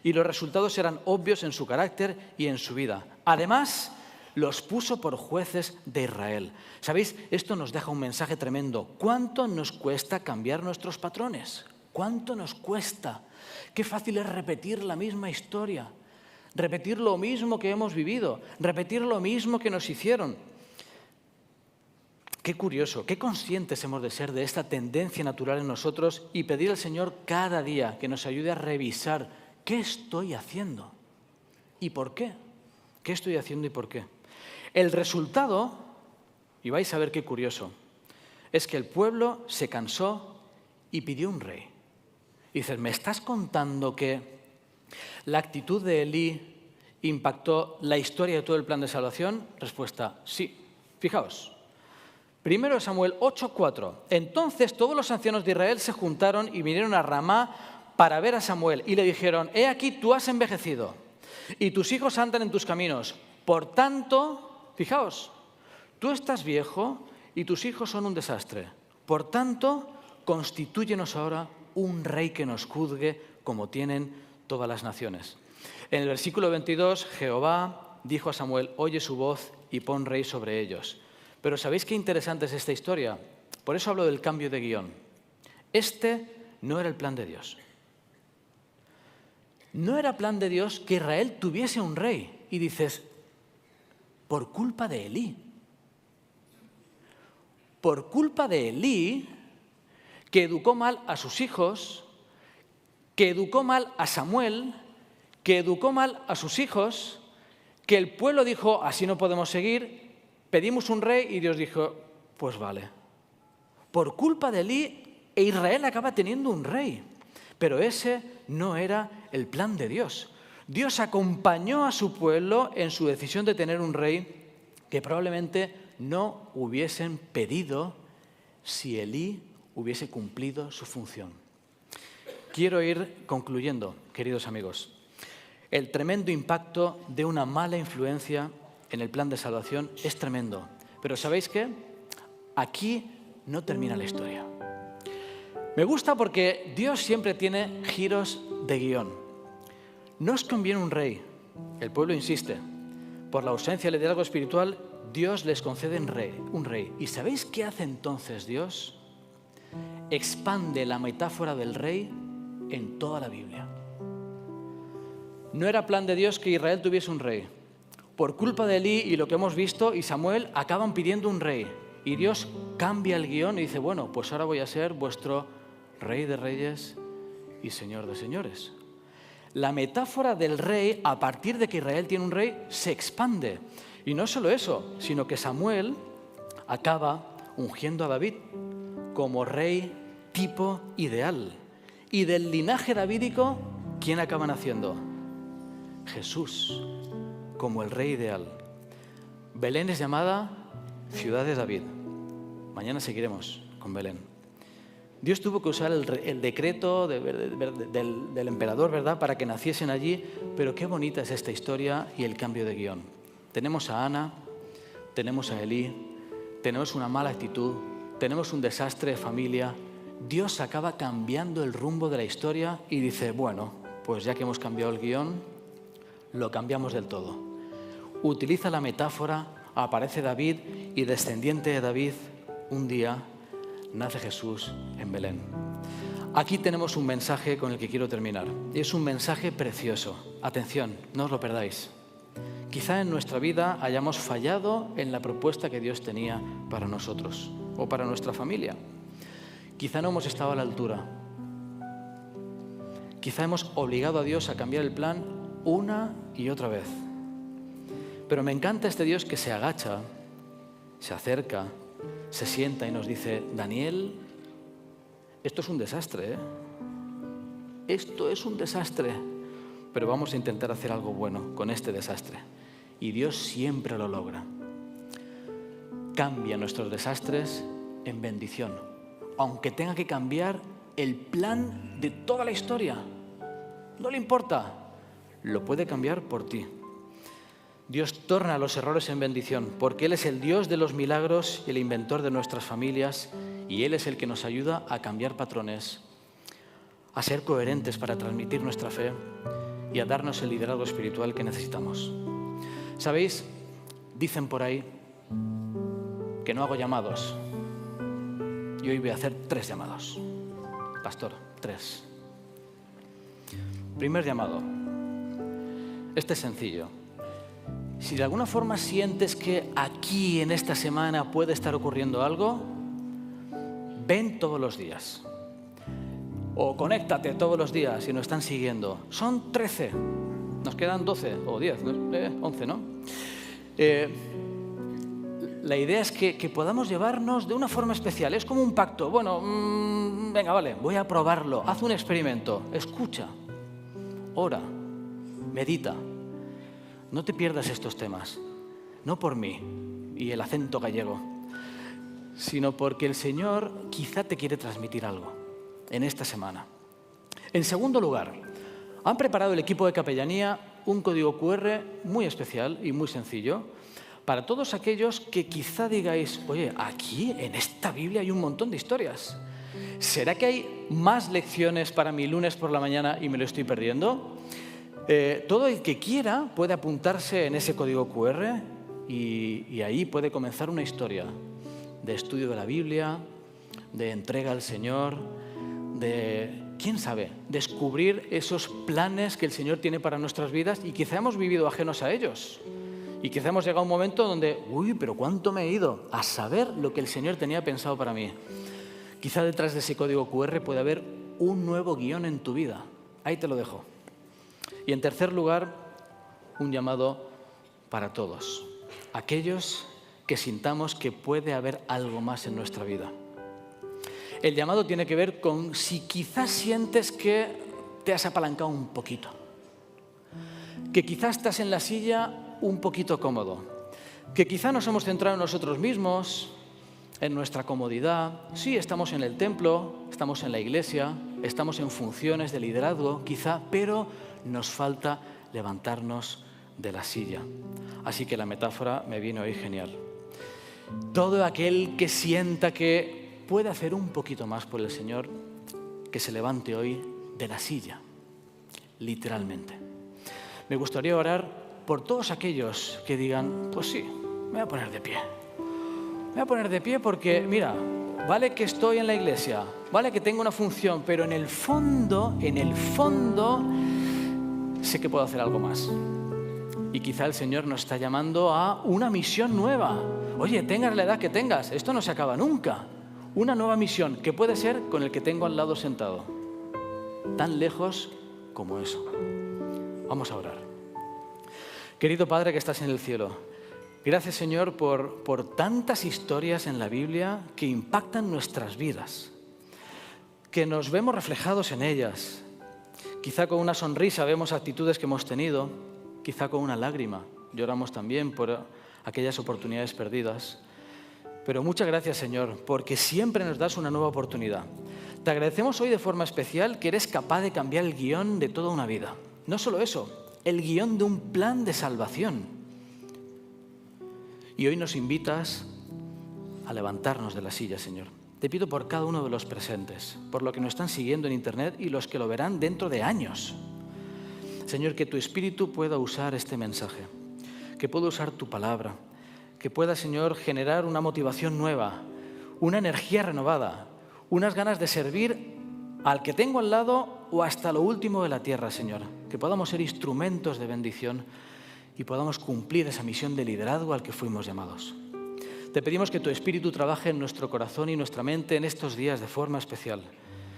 S1: Y los resultados eran obvios en su carácter y en su vida. Además, los puso por jueces de Israel. ¿Sabéis? Esto nos deja un mensaje tremendo. ¿Cuánto nos cuesta cambiar nuestros patrones? ¿Cuánto nos cuesta? Qué fácil es repetir la misma historia, repetir lo mismo que hemos vivido, repetir lo mismo que nos hicieron. Qué curioso, qué conscientes hemos de ser de esta tendencia natural en nosotros y pedir al Señor cada día que nos ayude a revisar qué estoy haciendo y por qué. ¿Qué estoy haciendo y por qué? El resultado, y vais a ver qué curioso, es que el pueblo se cansó y pidió un rey. Y dices, ¿me estás contando que la actitud de Elí impactó la historia de todo el plan de salvación? Respuesta, sí. Fijaos. Primero Samuel 8:4. Entonces todos los ancianos de Israel se juntaron y vinieron a Ramá para ver a Samuel y le dijeron, he aquí tú has envejecido y tus hijos andan en tus caminos. Por tanto, fijaos, tú estás viejo y tus hijos son un desastre. Por tanto, constitúyenos ahora un rey que nos juzgue como tienen todas las naciones. En el versículo 22, Jehová dijo a Samuel, oye su voz y pon rey sobre ellos. Pero ¿sabéis qué interesante es esta historia? Por eso hablo del cambio de guión. Este no era el plan de Dios. No era plan de Dios que Israel tuviese un rey. Y dices, por culpa de Elí. Por culpa de Elí, que educó mal a sus hijos, que educó mal a Samuel, que educó mal a sus hijos, que el pueblo dijo, así no podemos seguir, pedimos un rey y Dios dijo, pues vale. Por culpa de Elí, Israel acaba teniendo un rey, pero ese no era el plan de Dios. Dios acompañó a su pueblo en su decisión de tener un rey que probablemente no hubiesen pedido si Elí hubiese cumplido su función. Quiero ir concluyendo, queridos amigos. El tremendo impacto de una mala influencia en el plan de salvación es tremendo. Pero ¿sabéis qué? Aquí no termina la historia. Me gusta porque Dios siempre tiene giros de guión. No os conviene un rey. El pueblo insiste. Por la ausencia de liderazgo espiritual, Dios les concede un rey. ¿Y sabéis qué hace entonces Dios? Expande la metáfora del rey en toda la Biblia. No era plan de Dios que Israel tuviese un rey. Por culpa de Elí y lo que hemos visto, y Samuel acaban pidiendo un rey. Y Dios cambia el guión y dice, bueno, pues ahora voy a ser vuestro rey de reyes y señor de señores. La metáfora del rey, a partir de que Israel tiene un rey, se expande. Y no solo eso, sino que Samuel acaba ungiendo a David como rey tipo ideal. Y del linaje davídico, ¿quién acaban haciendo? Jesús como el rey ideal. Belén es llamada ciudad de David. Mañana seguiremos con Belén. Dios tuvo que usar el decreto del emperador, ¿verdad?, para que naciesen allí, pero qué bonita es esta historia y el cambio de guión. Tenemos a Ana, tenemos a Elí, tenemos una mala actitud, tenemos un desastre de familia. Dios acaba cambiando el rumbo de la historia y dice, bueno, pues ya que hemos cambiado el guión, lo cambiamos del todo. Utiliza la metáfora, aparece David y descendiente de David, un día nace Jesús en Belén. Aquí tenemos un mensaje con el que quiero terminar. Es un mensaje precioso. Atención, no os lo perdáis. Quizá en nuestra vida hayamos fallado en la propuesta que Dios tenía para nosotros o para nuestra familia. Quizá no hemos estado a la altura. Quizá hemos obligado a Dios a cambiar el plan una y otra vez. Pero me encanta este Dios que se agacha, se acerca, se sienta y nos dice, Daniel, esto es un desastre, ¿eh? Esto es un desastre, pero vamos a intentar hacer algo bueno con este desastre. Y Dios siempre lo logra. Cambia nuestros desastres en bendición, aunque tenga que cambiar el plan de toda la historia. No le importa, lo puede cambiar por ti. Dios torna los errores en bendición, porque Él es el Dios de los milagros y el inventor de nuestras familias, y Él es el que nos ayuda a cambiar patrones, a ser coherentes para transmitir nuestra fe y a darnos el liderazgo espiritual que necesitamos. ¿Sabéis? Dicen por ahí que no hago llamados. Y hoy voy a hacer 3 llamados. Pastor, 3. Primer llamado. Este es sencillo. Si de alguna forma sientes que aquí en esta semana puede estar ocurriendo algo, ven todos los días. O conéctate todos los días si nos están siguiendo. Son 13. Nos quedan 12 o 10, 11, ¿no? La idea es que podamos llevarnos de una forma especial. Es como un pacto. Bueno, venga, vale, voy a probarlo. Haz un experimento. Escucha. Ora. Medita. No te pierdas estos temas, no por mí y el acento gallego, sino porque el Señor quizá te quiere transmitir algo en esta semana. En segundo lugar, han preparado el equipo de capellanía un código QR muy especial y muy sencillo para todos aquellos que quizá digáis, oye, aquí en esta Biblia hay un montón de historias. ¿Será que hay más lecciones para mi lunes por la mañana y me lo estoy perdiendo? Todo el que quiera puede apuntarse en ese código QR y ahí puede comenzar una historia de estudio de la Biblia, de entrega al Señor, de, quién sabe, descubrir esos planes que el Señor tiene para nuestras vidas y quizá hemos vivido ajenos a ellos. Y quizá hemos llegado a un momento donde, pero ¿cuánto me he ido a saber lo que el Señor tenía pensado para mí? Quizá detrás de ese código QR puede haber un nuevo guión en tu vida. Ahí te lo dejo. Y en tercer lugar, un llamado para todos, aquellos que sintamos que puede haber algo más en nuestra vida. El llamado tiene que ver con si quizás sientes que te has apalancado un poquito, que quizás estás en la silla un poquito cómodo, que quizás nos hemos centrado en nosotros mismos, en nuestra comodidad. Sí, estamos en el templo, estamos en la iglesia, estamos en funciones de liderazgo, quizá, pero nos falta levantarnos de la silla. Así que la metáfora me viene hoy genial. Todo aquel que sienta que puede hacer un poquito más por el Señor, que se levante hoy de la silla, literalmente. Me gustaría orar por todos aquellos que digan, pues sí, me voy a poner de pie. Me voy a poner de pie porque, mira, vale que estoy en la iglesia, vale que tengo una función, pero en el fondo, sé que puedo hacer algo más. Y quizá el Señor nos está llamando a una misión nueva. Oye, tengas la edad que tengas, esto no se acaba nunca. Una nueva misión que puede ser con el que tengo al lado sentado. Tan lejos como eso. Vamos a orar. Querido Padre que estás en el cielo, gracias, Señor, por tantas historias en la Biblia que impactan nuestras vidas, que nos vemos reflejados en ellas. Quizá con una sonrisa vemos actitudes que hemos tenido, quizá con una lágrima. Lloramos también por aquellas oportunidades perdidas. Pero muchas gracias, Señor, porque siempre nos das una nueva oportunidad. Te agradecemos hoy de forma especial que eres capaz de cambiar el guión de toda una vida. No solo eso, el guión de un plan de salvación. Y hoy nos invitas a levantarnos de la silla, Señor. Te pido por cada uno de los presentes, por lo que nos están siguiendo en Internet y los que lo verán dentro de años. Señor, que tu Espíritu pueda usar este mensaje, que pueda usar tu palabra, que pueda, Señor, generar una motivación nueva, una energía renovada, unas ganas de servir al que tengo al lado o hasta lo último de la tierra, Señor. Que podamos ser instrumentos de bendición y podamos cumplir esa misión de liderazgo al que fuimos llamados. Te pedimos que tu Espíritu trabaje en nuestro corazón y nuestra mente en estos días de forma especial.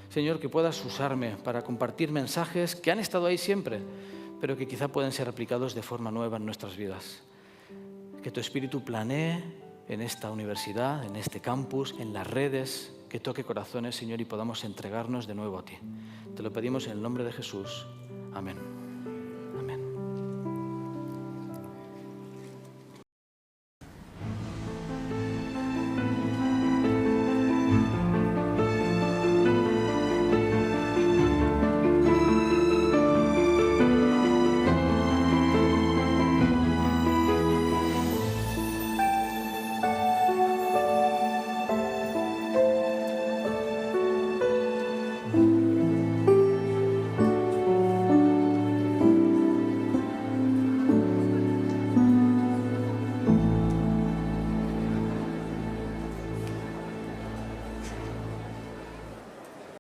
S1: Señor, que puedas usarme para compartir mensajes que han estado ahí siempre, pero que quizá pueden ser aplicados de forma nueva en nuestras vidas. Que tu Espíritu planee en esta universidad, en este campus, en las redes, que toque corazones, Señor, y podamos entregarnos de nuevo a ti. Te lo pedimos en el nombre de Jesús. Amén.